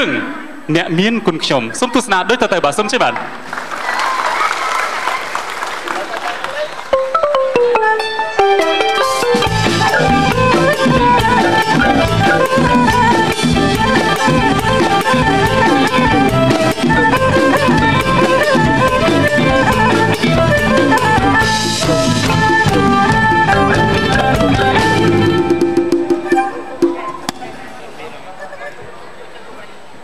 រឿងអ្នកមានគុណខ្ញុំសូមទស្សនាដូចតទៅបាទសូមជឿបាទ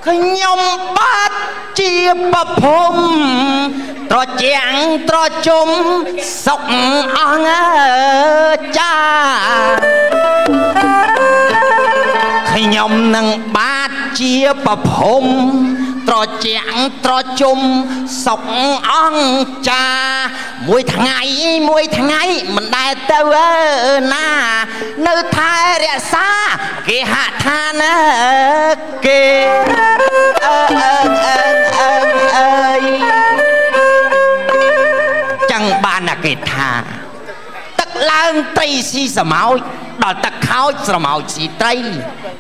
ខ្ញុំបាទជាប្រភពត្រជាំងត្រជុំសុកអងចាខ្ញុំនឹងបាទជាប្រភពត្រជាំងត្រជុំសុកអងចាមួយថ្ងៃមិនដែលទៅណានៅថែរក្សាគេហដ្ឋានគេចឹងបានណាគេថាទឹកឡើងត្រីស៊ីស្រមោចដល់ទឹកខោចស្រមោចស៊ីត្រី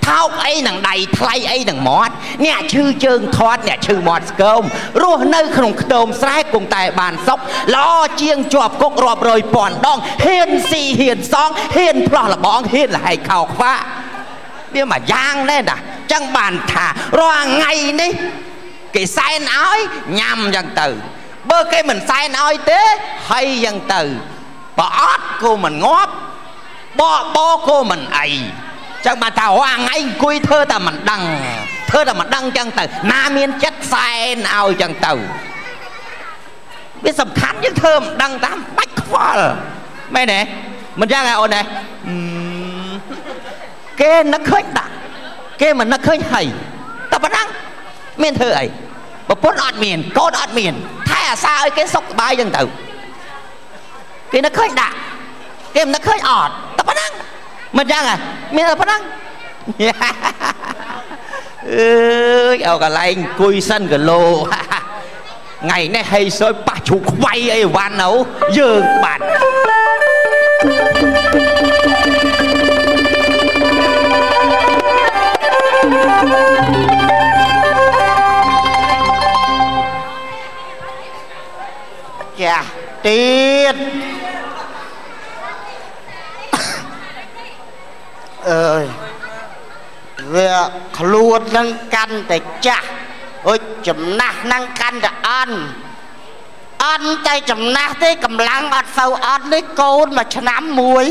ថោកអីនឹងដៃថ្លៃអីនឹងមាត់អ្នកឈឺជើងធាត់អ្នកឈឺមាត់ស្គមរស់នៅក្នុងខ្ទមស្រែគង់តែបានសុខល្អជាងជាប់គុករាប់រយពាន់ដងហ៊ានស៊ីហ៊ានសងហ៊ានផ្លោះលបងហ៊ានលហែកខោខ្វាវាមួយយ៉ាងដែរណាចឹងបានថារាល់ថ្ងៃនេះគេសែនឲ្យញ៉ាំចឹងទៅបើគេមិនសែនឲ្យទេហើយចឹងទៅបើអត់ក៏មិនងាប់បក៏មិនអីចឹងបានថារាល់ថ្ងៃអង្គុយធ្វើតែមិនដឹងចឹងទៅណាមានចិត្តសែនឲ្យចឹងទៅវាសំខាន់យើងធ្វើមិនដឹងតាមបាច់ខ្វល់មែនទេមិនចឹងហ៎អូនទេគេនឹកឃើញដាក់គេមិននឹកឃើញហើយតែប៉ុណ្ណឹងមានធ្វើអីប្រពន្ធអត់មានកូនអត់មានថែអាសាឲ្យគេសុខសប្បាយចឹងទៅគេនឹកឃើញដាក់គេមិននឹកឃើញអត់តែប៉ុណ្ណឹងមិនចឹងហ៎មានតែប៉ុណ្ណឹងអើយអោកន្លែងអង្គុយសិនគីឡូថ្ងៃនេះហីសយប៉ះជ្រូកខ្វៃអីវ៉ាន់នៅយើងបាត់ចាទៀតអើយវាខ្លួននឹងកាន់តែចាស់អុយចំណាស់នឹងកាន់តែអន់តែចំណាស់ទេកម្លាំងអត់សូវអត់នេះកូនមួយឆ្នាំមួយ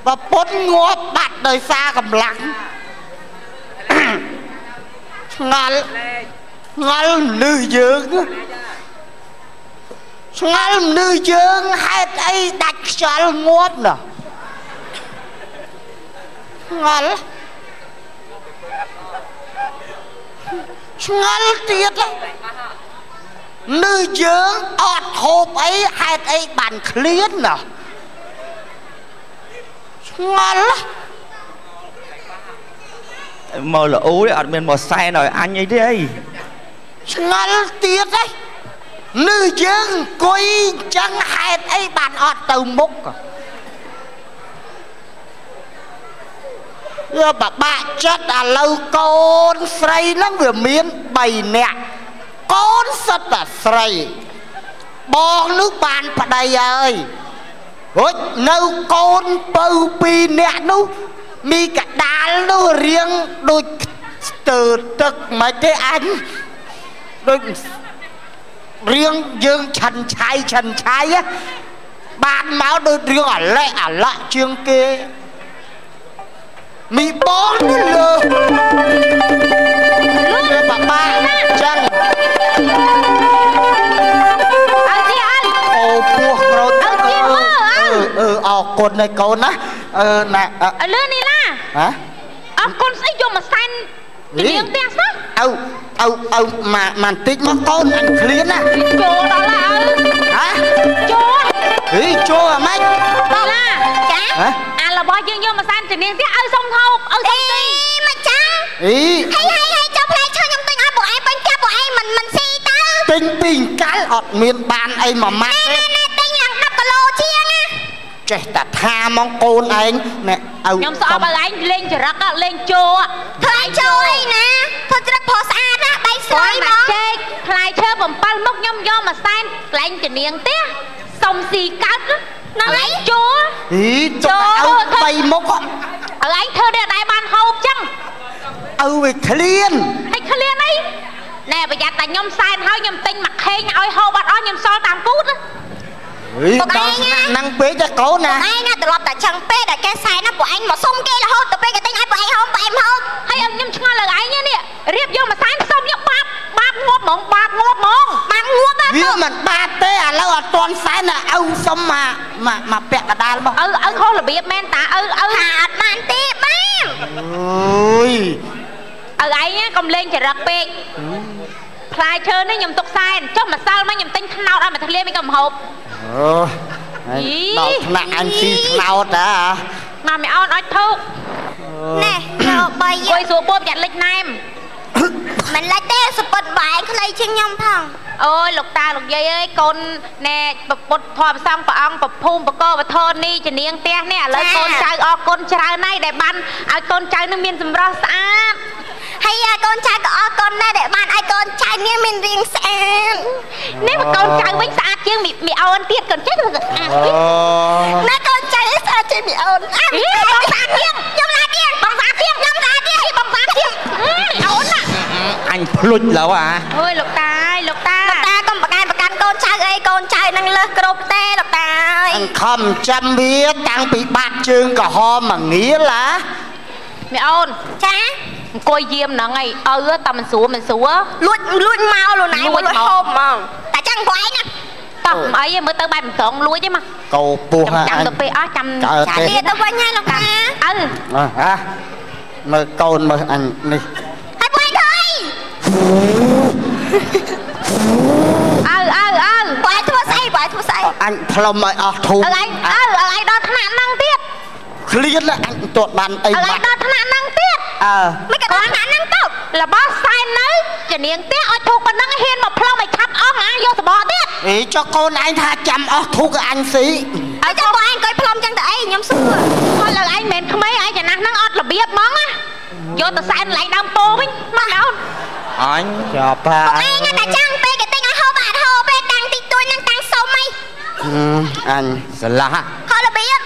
ប្រពន្ធងាប់បាត់ដោយសារកម្លាំងឆ្ងល់មនុស្សយើងឆ្ងល់មនុស្សយើងហេតុអីដាច់ខ្យល់ងាប់ណោះឆ្ងល់ទៀតមនុស្សយើងអត់ហូបអីហេតុអីបានឃ្លានណោះឆ្ងល់មកលអូអត់មានមកសែនឲ្យអញអីទេអីឆ្ងល់ទៀតហ៎នៅយើងអង្គុយចឹងហេតុអីបានអត់ទៅមុខវាបបាក់ចិត្តឥឡូវកូនស្រីហ្នឹងវាមាន3នាក់កូនសិតតែស្រីបងនោះបានប្តីហើយរួចនៅកូនបើ2នាក់នោះមីកដាលនោះរៀងដូចស្ទើរទឹកមិនទេអញដូចរៀងយើងឆាន់ឆៃបានមកដូចរៀងអាឡៈជាងគេមីបងនេះលើបាក់ចឹងអើជីអើអូពោះក្រូចអើជីមើលអរគុណឯកូនណាណាលឿននេះឡាហ៎អរគុណស្អីយកមកសែនជំនាញផ្ទះសោះអើមកតិចមកកូនអញឃ្លានណាចូលដល់ហើយហ៎ចូលអាម៉េចដល់ឡាចាអារបស់យើងយកមកសែនជំនាញផ្ទះឲ្យសុំថោកឲ្យសុំទីមកចាហើយចុះផ្លែឈើខ្ញុំទិញឲ្យពួកឯងបាញ់ចាប់ពួកឯងមិនស៊ីទៅទិញពីកាល់អត់មានបានអីមួយម៉ាត់ទេទិញឡើង10គីឡូជាងណាច ចេះតែថាមកកូនឯងណែឪខ្ញុំស្អប់ឲ្យឯងលេងចរិតលេងជោធ្វើឯងជោអីណាធ្វើចរិតផោស្អាតណាដៃស្រួយមកចេកខ្លាយឈើ7មុខខ្ញុំយកមកសែនកលែងជំនាងទេសុំស៊ីកើតណាឯងជោអីជោ3មុខឲ្យឯងធ្វើនេះដែរបានហូបចឹងឪវាឃ្លានអីឃ្លានអីណែប្រយ័ត្នតែខ្ញុំសែនហើយខ្ញុំទិញមកខេងឲ្យហូបអត់អស់ខ្ញុំសល់តាមពូតដល់ថ្នាក់ហ្នឹងពេកតែកូនណាឯងណាត្រឡប់តែចឹងពេកតែគេសែនណាពួកឯងមកសុំគេរហូតទៅពេលគេទិញឲ្យពួកឯងហូបបែបហូបហើយខ្ញុំឆ្ងល់លើឯងនេះរៀបយកមកសែនសុំយកបាបងាប់ហ្មងបាបងាប់វាមិនបាបទេឥឡូវអត់ទាន់សែនណាឪសុំមកពាក់កដាលមកឪខុសរបៀបមែនតាឪថាអត់បានទេបានអូយឪឯងកុំលេងចរិតពេកខ្លាយឈើនេះខ្ញុំទុកសែនចុះម្សិលមកខ្ញុំទិញថ្នោតឲ្យមកធ្លាមិនក៏មហូបដល់ថ្នាក់អញស៊ីថ្នោតតាមកមិនអោនអត់ធូកណែយក3អុយសួរពូប្រយ័ត្នលិចណែមមិនលិចទេសពុតបែកខ្លីជាងខ្ញុំផងអូយលោកតាលោកយាយអើយកូនណែពុទ្ធធម៌ប្រសងព្រះអង្គប្រភូមិបកវធននេះជានាងផ្ទះនេះឥឡូវកូនចៅអរគុណច្រើនណាស់ដែលបានឲ្យកូនចៅនឹងមានសម្រស់ស្អាតហើយកូនចៅក៏អរគុណដែរដែលបានឲ្យកូនចៅនេះមានរាងស្អាតនេះមកកូនចៅវិញស្អាតជាងមីអូនទៀតកូនចៅស្អាតណាកូនចៅស្អាតជាងមីអូនបងស្អាតជាងខ្ញុំស្អាតជាងបងស្អាតជាងខ្ញុំស្អាតជាងបងស្អាតជាងមីអូនណាអញភ្លុចឡូវអូយលោកតាកុំប្រកាន់កូនចៅអីកូនចៅនឹងលើសគ្រប់ទេលោកតាអើយអញខំចាំវាតាំងពីបាត់ជើងក្រហមមកងាឡាមីអូនចាអង្គុយយាមហ្នឹងឯងឪតែមិនស្រួលលួចមកលោកណាយលួចហូបហ្មងតែចឹងពួកឯងណាតោះអីមើលទៅបែបមិនត្រង់លួចទេមកកោពោះចាំទៅពេលអស់ចាំទៀតទៅវិញហើយលោកតាមើលកូនមើលអញនេះហើយពួកឯងធ្វើអីពួកឯងធ្វើស្អីអញផ្លុំឲ្យអស់ធូបឥឡូវដល់ថ្នាក់ហ្នឹងទៀតឃ្លានអញទាត់បានអីឥឡូវដល់ថ្នាក់ហ្នឹងទៀតមិនក៏ដល់ថ្នាក់ហ្នឹងទៅរបស់សែននៅជំនាងផ្ទះឲ្យធូបប៉ុណ្ណឹងហ៊ានមកផ្លុំឲ្យឆាប់អស់ណាយកសបកទៀតអីចុះកូនឯងថាចាំអស់ធូបក៏អញស៊ីហើយចាំពួកឯងអង្គុយផ្លុំចឹងទៅអីខ្ញុំសួរគាត់លើឯងមិនមែនក្មេងឯងចំណាស់ហ្នឹងអត់របៀបហ្មងណាយកទៅសែនឡើងដើមពោវិញមកអូនអញចាប់ប៉ាឯងតែចាំពេលគេទិញឲ្យហូបអត់ហូបពេលតាំងតិចតួចហ្នឹងតាំងសុំអីអញស្រឡះខុសរបៀប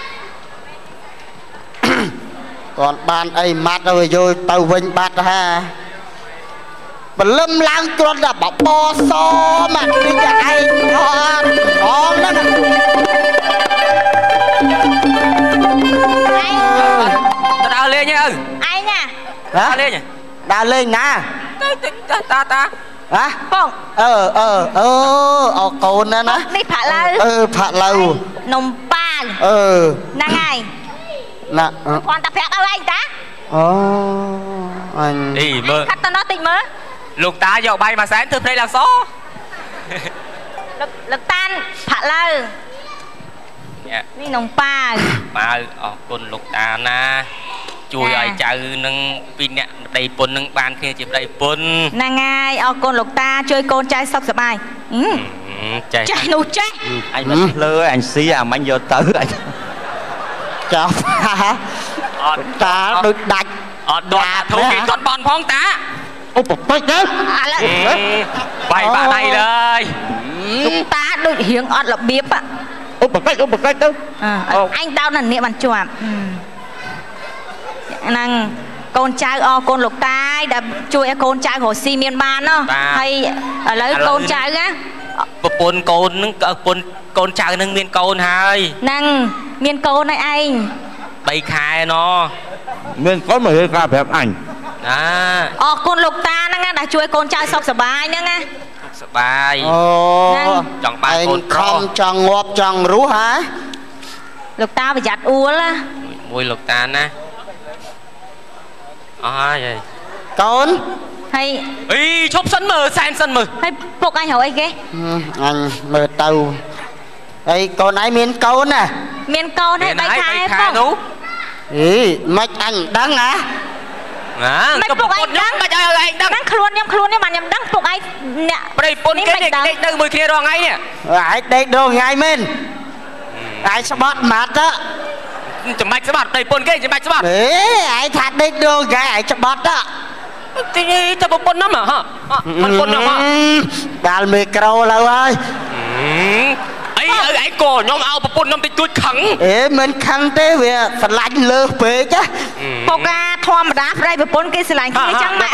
គាត់បានអីម៉ាត់ទៅយកទៅវិញបាត់ហាបលឹមឡើងគ្រាន់តែបបសមកនេះតែឯងអត់ផងហ្នឹងដើរលេងអើឯងណាដើរលេងណាតាហ៎បងអកូនណានេះផាក់ឡៅផាក់ឡៅនំប៉ាវហ្នឹងហើយណាគាត់តែប្រាប់ឲ្យឯងតាអូអញអីមើលខាត់ទៅនោះតិចមើលលោកតាយកបាយមួយសែនធ្វើភ្នែកឡើងសលោកតានផាក់ឡៅនេះនំប៉ាវអរគុណលោកតាណាជួយឲ្យចៅនឹងពីរអ្នកប្តីពុននឹងបានគ្នាជាប្តីពុនហ្នឹងហើយអរគុណលោកតាជួយកូនចៅសុខសប្បាយចេះនោះចេះអញមិនភ្លើអញស៊ីអាមាញ់យកទៅអញចាប់អត់តាដូចដាច់អត់ដល់ធូបគេគាត់បន់ផងតាអូបបិចទៅបាយបាក់ដៃលើយលោកតាដូចរៀងអត់របៀបអូបបិចទៅអញដោតនៅនេះបានជាប់ហ្នឹងកូនចៅអរគុណលោកតាដែលជួយឲ្យកូនចៅរស់ស៊ីមានបានណោះហើយឥឡូវកូនចៅណាប្រពន្ធកូននឹងប្រពន្ធកូនចៅនឹងមានកូនហើយហ្នឹងមានកូនហើយឯង3ខែណោះមានកូនមករៀបការប្រាប់អញអរគុណលោកតាហ្នឹងណាដែលជួយកូនចៅសុខសប្បាយហ្នឹងណាសប្បាយអូចង់បានកូនប្រុសចង់ងាប់ចង់រស់ហ៎លោកតាប្រយ័ត្នអួលណាមួយលោកតាណាអើយកូនហើយអីឈប់សិនមើលសែនសិនមើលហើយពុកអញរកអីគេអញមើលទៅហើយកូនឯងមានកូនណាមានកូនហើយ3ខែផងអីមិនអញដឹងហ៎ក៏ពុកឯងដឹងមិនឲ្យឯងដឹងហ្នឹងខ្លួននេះបានខ្ញុំដឹងពុកឯងអ្នកប្តីពុនគេដេកទៅមួយគ្នារាល់ថ្ងៃនេះឯងដេករាល់ថ្ងៃមែន ai sẽ bắt mặt đó chẳng mạch sẽ bắt đầy pôn cái chẳng mạch sẽ bắt ai thật đấy đâu gái ai sẽ bắt đó thì cho một pôn lắm à hả pôn lắm hả đàn micro lâu ơi ấy cổ nhóm ao một pôn năm thì tôi khẳng mình khẳng thế vì phần lạnh lơ phê chứ bọc ra thoa mà đáp đây với pôn cái lạnh cái chẳng mẹ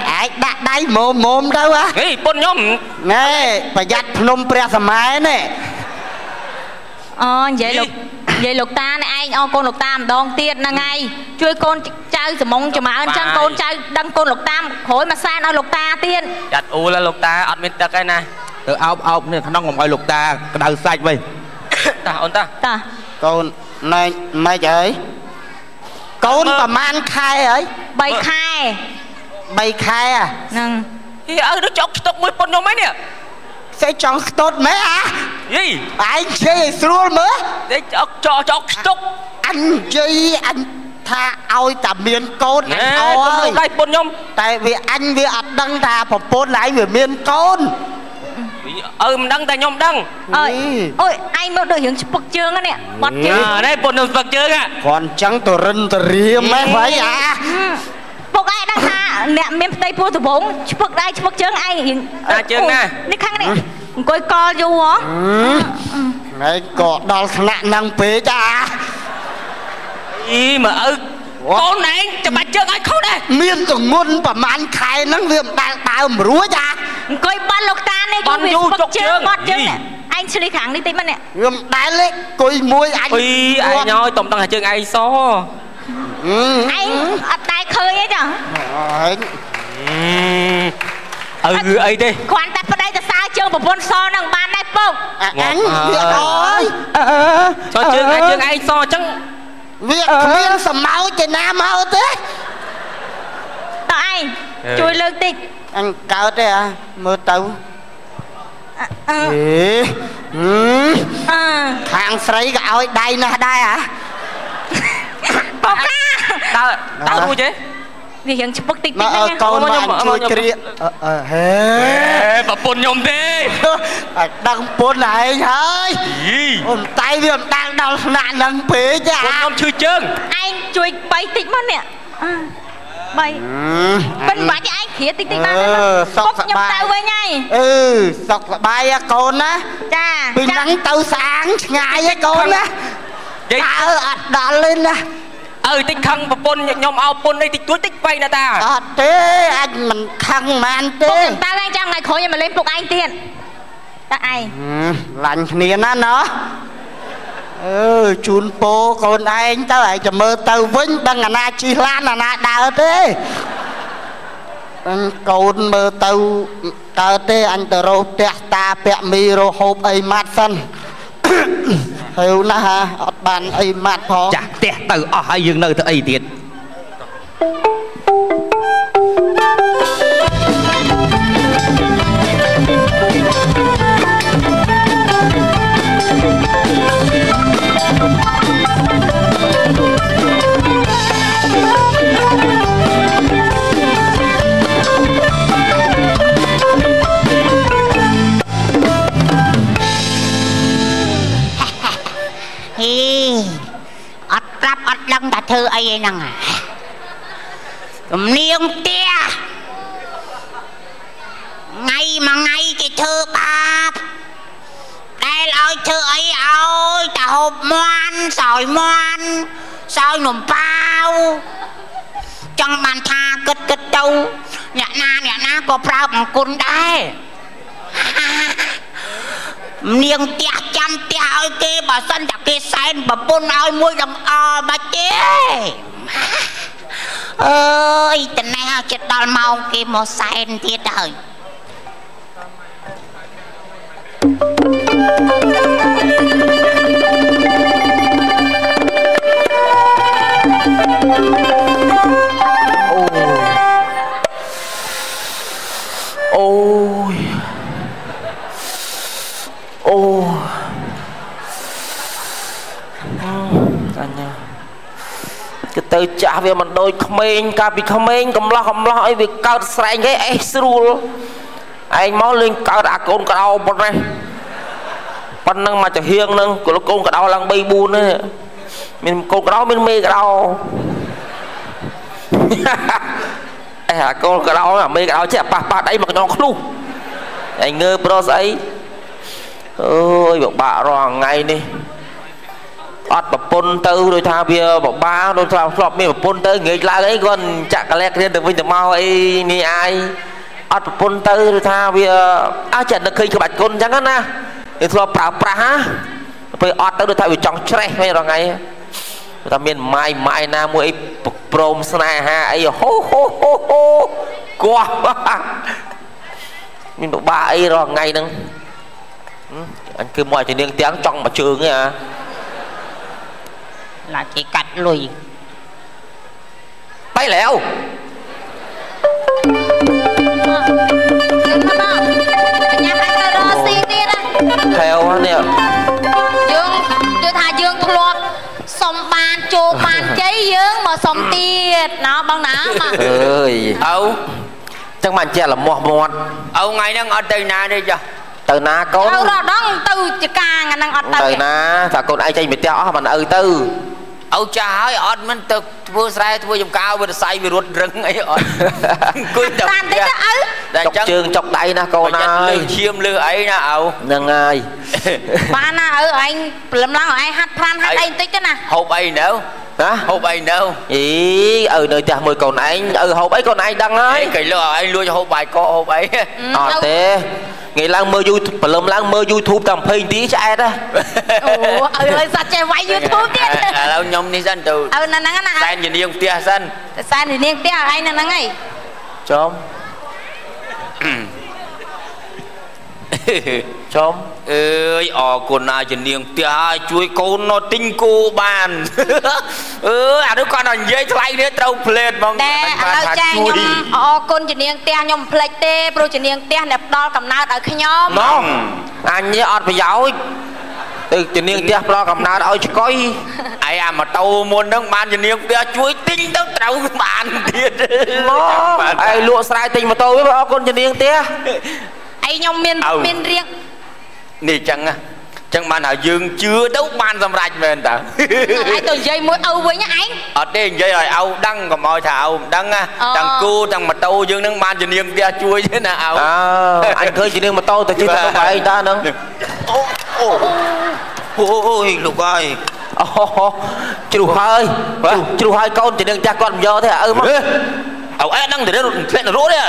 ai đặt đây mồm đâu á pôn nhóm nè phải dắt nôm pre sầm mai nè vậy lục ta này anh con lục tam đòn tiền là ngàyជួយកូនចៅចំងចំអើអញ្ចឹងកូនចៅដឹងកូនលុកតាមក្រោយមកសែនឲ្យលុកតាទៀតចាត់អ៊ូលលុកតាអត់មានទឹកឯណាទៅអោបនេះក្នុងកុំឲ្យលុកតាក្តៅសាច់វិញតាអូនតាកូនណែម៉េចហើយកូនប្រហែលខែហើយ3ខែហ្នឹងអីអើទៅចុកស្តុកមួយប៉ុនខ្ញុំហ្នឹងនេះsẽ chọn tốt mấy à gì anh chơi xuống mới để cho stop anh chơi anh tha ôi tạm miền côn ơi đây pôn nhom tại vì anh vì ăn đăng thà phục pôn lại về miền côn đăng tại nhom đăng ôi anh mới được những bậc chương á nè bậc chương đây pôn được bậc chương à còn trắng tổ rinh tổ riêng mấy vậy à bậc ai đăng thà nè miền tây pôn tổ bốn bậc đây bậc chương anh chương nè đi khăn này coi co vô hả này có đo nạn năng phế cha ý mà con này cho bà chơi ai không đây miên từng muôn và man khai nắng liệm tao mà rúa cha coi ban lộc ta này ban du chọc chương anh xử lý kháng đi tí mà nè liệm đái lấy coi môi anh ui ai nhoi tổng tăng hai chương ai so anh tay khơi ấy nhở ấy đi khoan ta vào đây ta sao chương một con so năng ban này không anh ơi cho chương ai so chẳng việc viên sầm máu trên nam máu thế tao anh chui lưng tịch anh cao thế à mơ tàu hàng sấy gạo đây nè đây à bọc ra tao vui chứ vì hiện chụp bức tích mà con mà anh chui kia bà pôn nhom thế đang pôn này ơi ôm tay vì đang đau nạn đang phế chứ pôn nhom chui chân anh chui bay tích mất nè bay bên bà cho anh khía tích tích ba bốc nhom tao với nhai sọc là bay con á cha vì nắng tao sáng ngày với con á đỏ lên nè tích khăn và pôn nhom ao pôn đây tích túi tích bay nè ta thế anh mình khăn mà anh thế ta đang trong ngày khối mà lên phục anh tiền ta ai lạnh niên á nó chun po con anh tao lại cho mơ tao vinh đang là na chi lan là na đào thế con mơ tao thế anh tao rô tẹt ta pẹ mi rô hộp ấy mát sân hiểu na ha ọt bàn ấy mát phó chả tẹt từ ở hai dương nơi từ ấy tiền ọt rắp ọt lăng ta thơ ấy năng à niềng tia ngày mà ngày cái thơ bạc đây ơi thơ ấy ơi ta hộp moan soi nồm bao trong bàn tha kịch đâu nhẹ na có prao bằng côn đây niềng tia chăm tia ơi kê bà sân đặt kê sen bà bôn ơi môi đồng bà chế ơi tình này chết đòi mau kê một sen thiệt đời cái từ trả về mình đôi comment cả bị comment cầm lo ấy việc cao sành cái ấy xưa anh máu lên cao đã côn cao một đây ប៉ុណ្ណឹងមកចាហៀងហ្នឹងកូនកដោឡើង3 4ទេមានកូនកដោមានមេកដោអេអាកូនកដោអាមេកដោចេះប៉ះដៃមកខ្នងឃ្លុះឯងងើប្រុសស្អីអើយពិបាករងថ្ងៃនេះអត់ប្រពន្ធទៅដូចថាវាពិបាកដូចថាធ្លាប់មានប្រពន្ធទៅងាកឡើងអីគាត់ចាក់កលែកគ្នាទៅវិញទៅមកអីនេះឯងអត់ប្រពន្ធទៅដូចថាវាអាចចាត់នឹកឃើញក្បាច់គុណអញ្ចឹងណាវាធ្លាប់ប្រើប្រាស់ណាពេលអត់ទៅដូចថាវាចង់ច្រេះវិញរងថ្ងៃតែមានម៉ាយណាមួយអីព្រមស្នេហាអីហូគោះមានពិបាកអីរងថ្ងៃហ្នឹងអញគឺមកជំនាញទាំងចង់មកជើងទេឡាគេកាត់លុយไปแล้วយើងមកបងបញ្ញាឲ្យទៅរកស៊ីទៀតណាថែវនេះយើងថាយើងធ្លាប់សុំបានចូលបានជ័យយើងមកសុំទៀតណោបងណាមកអើយអោចឹងបានជាលមាស់មាត់អោថ្ងៃហ្នឹងអត់ទៅណាទេចាទៅណាកូនទៅរដងទៅចកាងអាហ្នឹងអត់ទៅណាថាកូនឯងចេញពីផ្ទះអស់បានឪទៅអូចាស់ហើយអត់មិនទៅធ្វើស្រែធ្វើចំការវាស័យវារត់រឹងអីអត់អង្គុយតែបានតិចទៅឪតែចុកជើងចុកដៃណាកូនអើយឈាមលើអីណាឪហ្នឹងហើយបានណាឪឯងព្រលឹមឡើងឯងហាត់ប្រានហាត់អីបន្តិចទៅណាហូបអីនៅណាហូបអីនៅអីឪនៅផ្ទះមួយកូនឯងឪហូបអីកូនឯងដឹងហើយកែលើឯងលួចហូបបាយកកហូបអីអត់ទេថ្ងៃឡើងមើលព្រលឹមឡើងមើល YouTube តែ20នាទីឆ្អែតហ៎អូឲ្យសាច់ចេះវាយ YouTube ទៀតឥឡូវខ្ញុំនេះសិនទៅឪនៅហ្នឹងណាសែនជំនាញផ្ទះសិនសែនជំនាញផ្ទះឯងនៅហ្នឹងហីចំអើយអរគុណណាជំនាញផ្ទះឲ្យជួយកូននៅទិញគូបានអានោះគាត់និយាយថ្លៃនេះត្រូវផ្លេតហ្មងតែឥឡូវចាខ្ញុំអរគុណជំនាញផ្ទះខ្ញុំផ្លេចទេព្រោះជំនាញផ្ទះអ្នកផ្ដល់កំណើតឲ្យខ្ញុំហ្មងអញនេះអត់ប្រយោជន៍ទៅជំនាញផ្ទះផ្ដល់កំណើតឲ្យឆ្កុយអាយអាម៉ូតូមុនហ្នឹងបានជំនាញផ្ទះជួយទិញទៅត្រូវបានទៀតមកឯងលក់ស្រែទិញម៉ូតូវាអរគុណជំនាញផ្ទះឯងខ្ញុំមានរៀងនេះចឹងចឹងបានថាយើងជឿទៅបានសម្រេចមែនតើឯងទៅនិយាយមួយឪវិញឯងអត់ទេនិយាយឲ្យឪដឹងកុំឲ្យថាឪមិនដឹងណាទាំងគូទាំងម៉ូតូយើងនឹងបានជំនាញផ្ទះជួយទេណាឪអញឃើញជំនាញម៉ូតូទៅជិះទៅបែងតាហ្នឹងអូយលោកអើយអូជ្រុះហើយកូនជំនាញផ្ទះគាត់មិនយកទេឪមកឪអែដឹងទៅរត់ផ្លេចរត់ទេ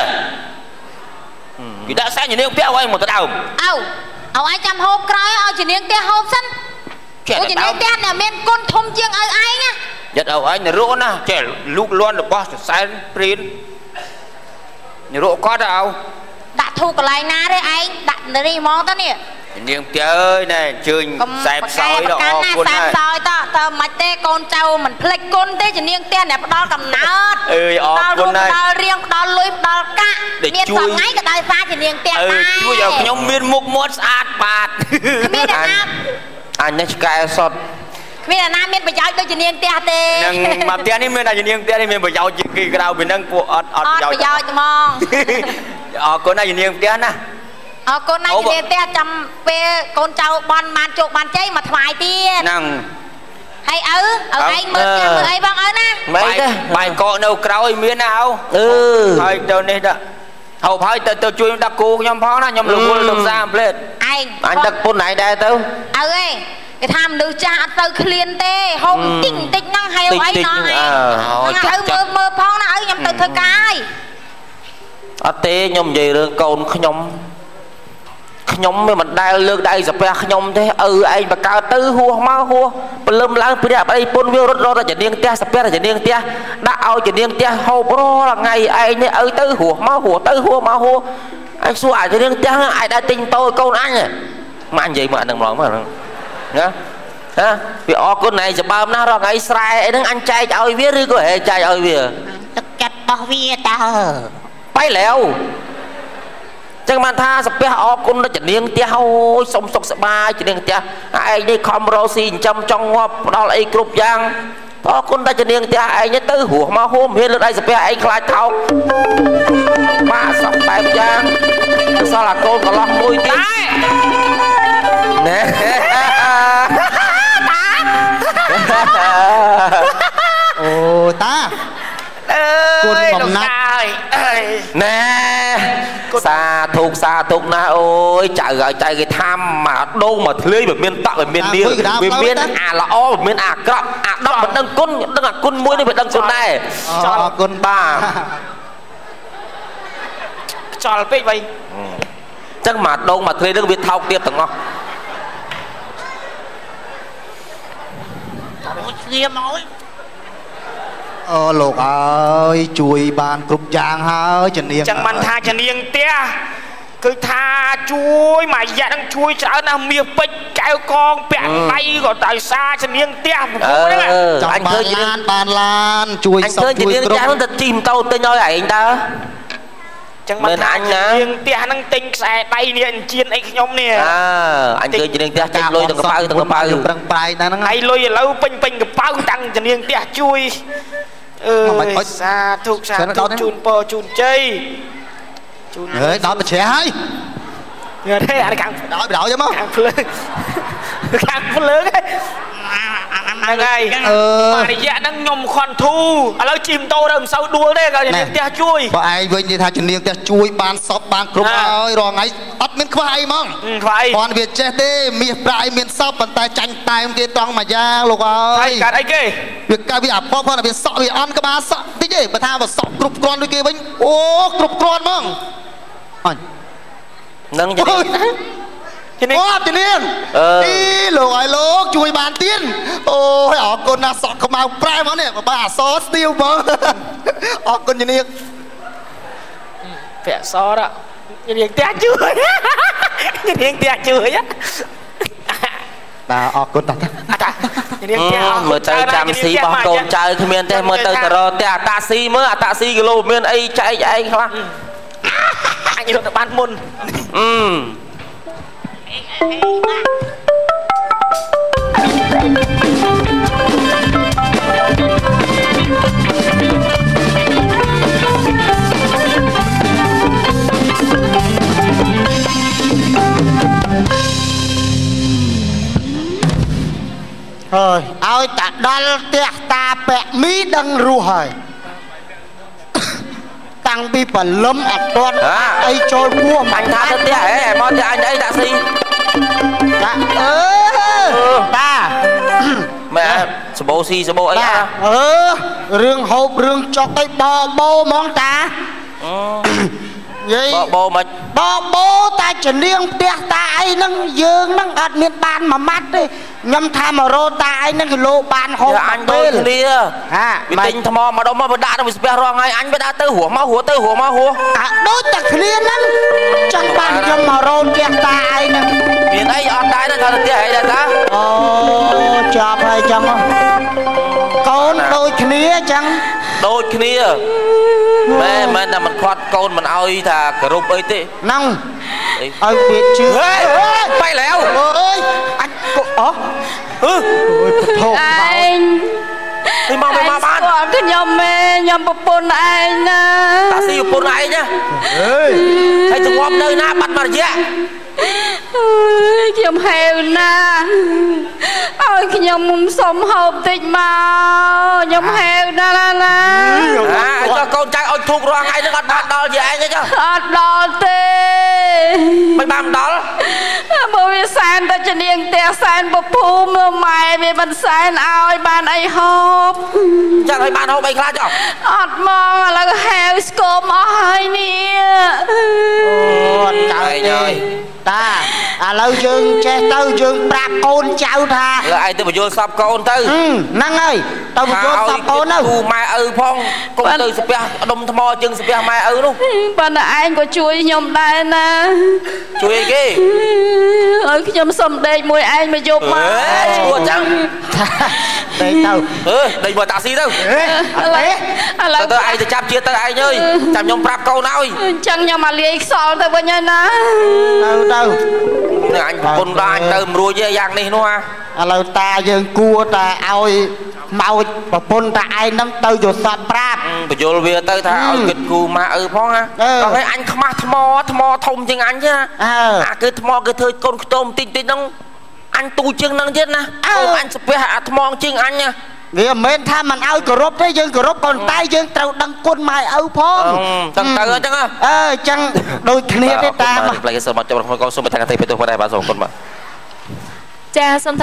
គេដាក់សាច់ជំនាញផ្ទះឲ្យមកទៅដើមឪឯងចាំហូបក្រោយឲ្យជំនាញផ្ទះហូបសិនជំនាញផ្ទះអ្នកមានគុណធំជាងឪឯងណាយិតឪឯងនៅរក់ណាចេះលូកលាន់របស់សែនព្រៀននៅរក់គាត់ទៅឪដាក់ធូបកន្លែងណាទេឯងដាក់នេះហ្មងទៅនេះជំនាញផ្ទះអើយណែអញ្ជើញខ្សែផ្សោយដល់អរគុណហើយខ្សែផ្សោយតើមិនទេកូនចៅមិនភ្លេចគុណទេជំនាញផ្ទះអ្នកផ្ដល់កំណើតអើយអរគុណហើយផ្ដល់រៀងផ្ដល់លុយផ្ដល់កាក់មានសប្ងៃក៏ដោយសារជំនាញផ្ទះដែរជួយឲ្យខ្ញុំមានមុខមាត់ស្អាតបាតមានអ្នកណាអញនេះឆ្កែសុតគ្មានអ្នកណាមានប្រយោជន៍ដូចជំនាញផ្ទះទេនឹងមកផ្ទះនេះមានតែជំនាញផ្ទះនេះមានប្រយោជន៍ជាងគេក្រៅពីហ្នឹងពួកអត់ប្រយោជន៍ហ្មងអរគុណណាជំនាញផ្ទះណាអរគុណណាជំនាញផ្ទះចាំពេលកូនចៅបានជោគបានជ័យមកថ្វាយទៀតហ្នឹងហើយឪឯងមើលផ្ទះមើលអីបងឪណាបាយកកនៅក្រោយមានណាហើយទៅនេះដាក់ហូបហើយទៅជួយដាក់គូខ្ញុំផងណាខ្ញុំរវល់ទៅផ្សារផ្លេតឯងអញដឹកពុនឯងដែរទៅឪឯងគេថាមនុស្សចាស់អត់ទៅឃ្លានទេហូបបន្តិចហ្នឹងហេវអីណោះឯងមើលផងណាឪខ្ញុំទៅធ្វើការហើយអត់ទេខ្ញុំនិយាយរឿងកូនខ្ញុំមិនដែលលើកដៃសាពះខ្ញុំទេឪឯងបកើតទៅហួសមកហួសព្រលឹមឡើងព្រាបអីពុនវារត់តែជំនាញផ្ទះសាពះតែជំនាញផ្ទះដាក់ឲ្យជំនាញផ្ទះហូបរាល់ថ្ងៃឯងនេះឪទៅហួសមកហួសទៅហួសមកហួសអញសួរអាជំនាញផ្ទះឯងដែរទិញតូចកូនអញមកនិយាយមកអានឹងម្ដងមកណាវាអរគុណឯងសម្បើមណាស់រាល់ថ្ងៃស្រែអីហ្នឹងអញចែកឲ្យវាឬក៏ហេចែកឲ្យវាទឹកចិត្តរបស់វាតើបៃឡៅចឹងបានថាសាពះអរគុណដល់ជំនាញផ្ទះអូយសុំសុខសប្បាយជំនាញផ្ទះឯងនេះខំរកស៊ីចិញ្ចឹមចង់ងាប់ផ្ដល់អីគ្រប់យ៉ាងអរគុណដល់ជំនាញផ្ទះឯងទៅរស់មកហួមហ៊ានលើកដៃសាពះឯងខ្លាចថោកបាក់សក់បែបយ៉ាងសល់អាកូនកន្លោះមួយទៀត ណែអូតាគុណបំណាច់ណែសាធុណាអូយចៅឲ្យចៅគេថាមកដូងមកធ្លាយវាមានតក់វាមាននាងវាមានអាល្អវាមានអាក្រក់អាដប់មិនដឹងគុណដឹងអាគុណមួយនេះវាដឹងគុណដែរអរគុណបាទខ្យល់ពេកវៃចឹងមកដូងមកធ្លាយនឹងវាថោកទៀតទាំងអស់ស្ងៀមអើយអូលោកអើយជួយបានគ្រប់យ៉ាងហើយជំនាញចឹងមិនថាជំនាញផ្ទះគឺថាជួយមួយរយៈនឹងជួយច្រើនណាស់មាសពេជ្រកែវកងពាក់ដៃក៏ដោយសារជំនាញផ្ទះប្រពន្ធហ្នឹងអញឃើញបានឡានជួយសុំជួយគ្រប់អញឃើញជំនាញចាស់ទៅជិះម៉ូតូទិញឲ្យឯងតើចឹងមិនថាជំនាញផ្ទះហ្នឹងទិញខ្សែដៃនេះអញ្ជៀនអីខ្ញុំនេះអញឃើញជំនាញផ្ទះចេញលុយទាំងកប៉ៅប្រឹងប្រែងហ្នឹងហើយលុយឥឡូវពេញកប៉ៅតាំងជំនាញផ្ទះជួយសាធុជូនពរជូនជ័យជូនអើយដល់ទៅជ្រះហើយញ៉ាំទេអាខាងដល់មកខាងភ្លើងហ្នឹងហើយបាទរយៈហ្នឹងខ្ញុំខន់ធូឥឡូវជិះម៉ូតូទៅមិនសូវដួលទេក៏ជំនាញផ្ទះជួយបើឯងវិញនិយាយថាជំនាញផ្ទះជួយបានសពបានគ្រប់ហើយរាល់ថ្ងៃអត់មានខ្វះអីហ្មងខ្វះអីគាត់វាចេះទេមាសប្រាក់អីមានសពប៉ុន្តែចាញ់តែមគេត្រង់មួយយ៉ាងលោកអើយកាត់អីគេវាកាត់វាអាប៉ុបគាត់វាសក់វាអន់ក្បាលសក់តិចទេបើថាបើសក់គ្រប់គ្រាន់ដូចគេវិញអូគ្រប់គ្រាន់ហ្មងអញនឹងជំនាញអូជំនាញលោកឲ្យលោកជួយបានទៀតអូយអរគុណណាស់សក់ខ្មៅប្រែមកនេះបើអសស្ទៀវហ្មងអរគុណជំនាញពាក់សរជំនាញផ្ទះជួយជំនាញផ្ទះជួយបាទអរគុណតាជំនាញផ្ទះមើលទៅចាំស៊ីបោះកូនចៅគ្មានទេមើលទៅតរផ្ទះអតាស៊ីមើលអតាស៊ីគីឡូមានអីចែកឯងខ្លះអញរត់ទៅបានមុនហើយឲ្យតាដល់ផ្ទះតាពាក់មីដឹងរស់ហើយតាំងពីបលឹមអត់ទាន់អីចូលពោះអញថាទៅផ្ទះហ៎មកផ្ទះអញអីតាស៊ីតាតាមែនសបោស៊ីសបោអីរឿងហូបរឿងចុកអីបបោហ្មងតានិយាយបបោមិនបបោតាជំនាញផ្ទះតាអីហ្នឹងយើងហ្នឹងអត់មានបានមួយម៉ាត់ទេខ្ញុំថាមករោតាអីហ្នឹងគីឡូបានហូបអញដូចគ្នាវាទិញថ្មមកដុំមកដាក់ទៅវាស្ពះរងហើយអញវាដាក់ទៅរស់មករស់ទៅរស់មករស់ដូចតែគ្នាហ្នឹងចឹងបានខ្ញុំមករោផ្ទះតាអីហ្នឹងមានអីអត់ដែរទៅថាផ្ទះអីដែរតាអូចាប់ហើយចឹងកូនដូចគ្នាចឹងដូចគ្នាមែនតែមិនខាត់កូនមិនអោយថាគោរពអីទេហ្នឹងឲ្យវាជឿបែរแล้วអើយអញអូអូយពធឯងពីមកបានគាត់ខ្ញុំខ្ញុំប្រពន្ធឯងណាតាស៊ីប្រពន្ធឯងណាហើយទៅងាប់នៅណាបាត់មករយៈខ្ញុំហេវណាឲ្យខ្ញុំសុំហូបតិចមកខ្ញុំហេវណាណាចុះកូនចៅឲ្យធូបរាល់ថ្ងៃនឹងអត់បានដល់យាយឯងទេចុះអត់ដល់ទេមិនបានដល់បើវាសែនតែជំនាញផ្ទះសែនពភូមិម៉ែវាមិនសែនឲ្យបានអីហូបចឹងឲ្យបានហូបអីខ្លះចុះអត់មកឥឡូវហេវស្គមអស់ហើយនេះអូអត់កើតទេតាឥឡូវយើងចេះទៅយើងប្រាប់កូនចៅថាឯងទៅបញ្យល់សពកូនទៅហ្នឹងហើយទៅបញ្យល់សពកូនទៅគូម៉ែឪផងកុំទៅស្ពះដុំថ្មជើងស្ពះម៉ែឪនោះប៉ុន្តែឯងក៏ជួយខ្ញុំដែរណាជួយអីគេឲ្យខ្ញុំសុំដេកមួយឯងមកយប់មកឈួតចឹងដេកទៅដេកមកតាស៊ីទៅឥឡូវទៅឯងទៅចាប់ជាតិទៅឯងអើយចាំខ្ញុំប្រាប់កូនឲ្យអញ្ចឹងខ្ញុំមកលាយខ្សលទៅវិញហើយណាទៅអញប្រពន្ធដល់អញទៅមិនរួចទេយ៉ាងនេះនោះឥឡូវតាយើងគួរតែឲ្យមកប្រពន្ធតាឯងហ្នឹងទៅយកសតប្រាប់បញ្យល់វាទៅថាឲ្យគិតគូម៉ាឪផងណាដល់ហើយអញខ្មាស់ថ្មធំជាងអញទេណាអាគឺថ្មគឺធ្វើកូនខ្ទមតិចហ្នឹង anh tu chừng năng chết nè anh sẽ hạ mong chừng anh nha vì mình tham mình ao cờ rốt đấy dương cờ rốt còn tay dương trâu đăng quân mai âu phong chẳng tới chẳng chẳng đôi kia đấy ta mà lại cái sự mà cho con số mà thằng thầy phải tôi phải đây bà dùng con mà cha xong